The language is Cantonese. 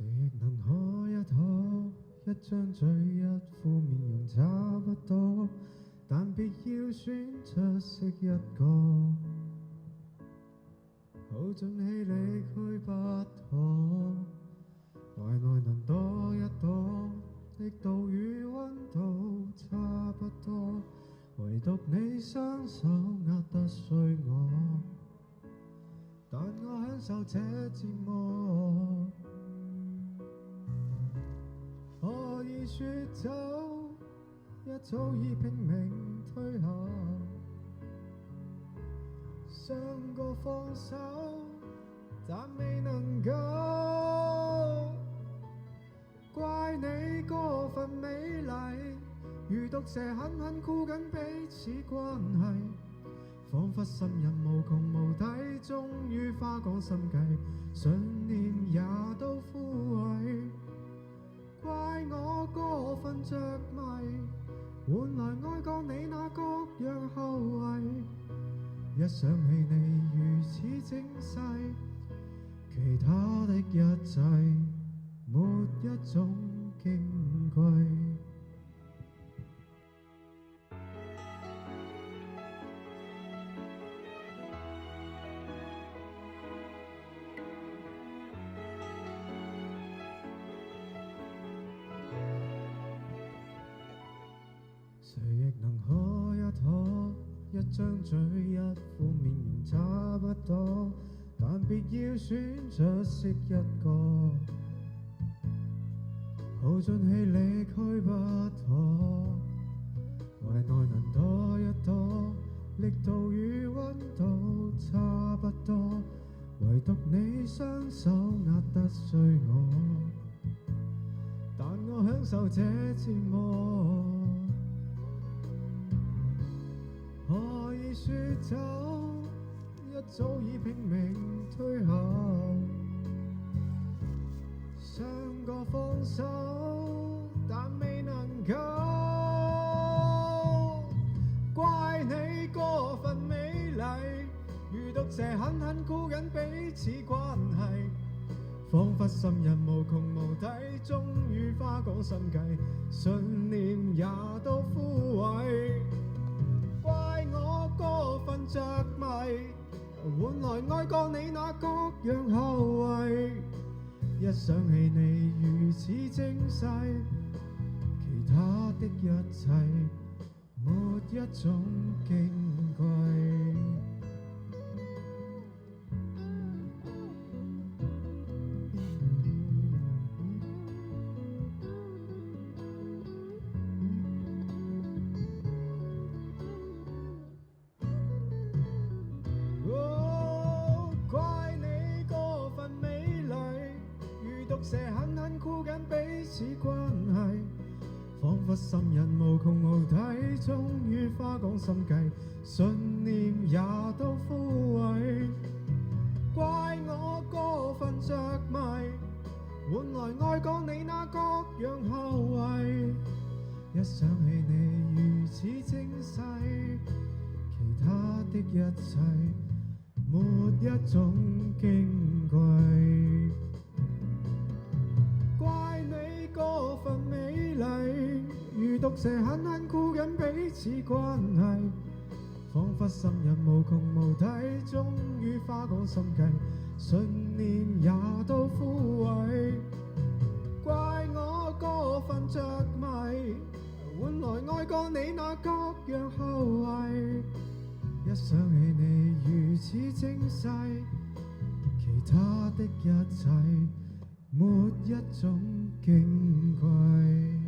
誰亦能可一可，一張嘴一副面容差不多，但別要選出色一個，耗盡氣力去不可，懷內能躲一躲，力度與溫度差不多，唯獨你雙手握得碎我，但我享受這折磨。可以說走，一早已拼命退後，想過放手，但未能夠。怪你過分美麗，如毒蛇狠狠箍緊彼此關係，彷彿信任無窮無底，終於花光心計，信念也都枯萎。怪我過分着迷，換來愛過你那各樣後遺。一想起你如此精細，其他的一切沒一種矜貴。誰亦能可一可，一張嘴一副面容差不多，但別要選出色一個，耗盡氣力去不可，懷內能躲一躲，力度與溫度差不多，唯獨你雙手握得碎我，但我享受這折磨。可以說走，一早已拼命退後，想過放手，但未能夠。怪你過分美麗，如毒蛇狠狠箍緊彼此關係，彷彿信任無窮無底，終於花光心計，信念也都枯萎。怪我過分着迷，換來愛過你那各樣後遺。一想起你如此精細，其他的一切沒一種矜貴。怪你過分美麗，如毒蛇狠狠箍緊彼此關係，彷彿心人無窮無底，終於花光心計，信念也都枯萎。怪我過分着迷，換來愛過你那各樣後遺。一想起你如此精細，其他的一切沒一種矜貴。怪你過分美麗，如毒蛇狠狠箍緊彼此關係，彷彿信任無窮無底，終於花光心計，信念也都枯萎。怪我過分着迷，換來愛過你那各樣後遺。一想起你如此精細，其他的一切沒一種矜貴。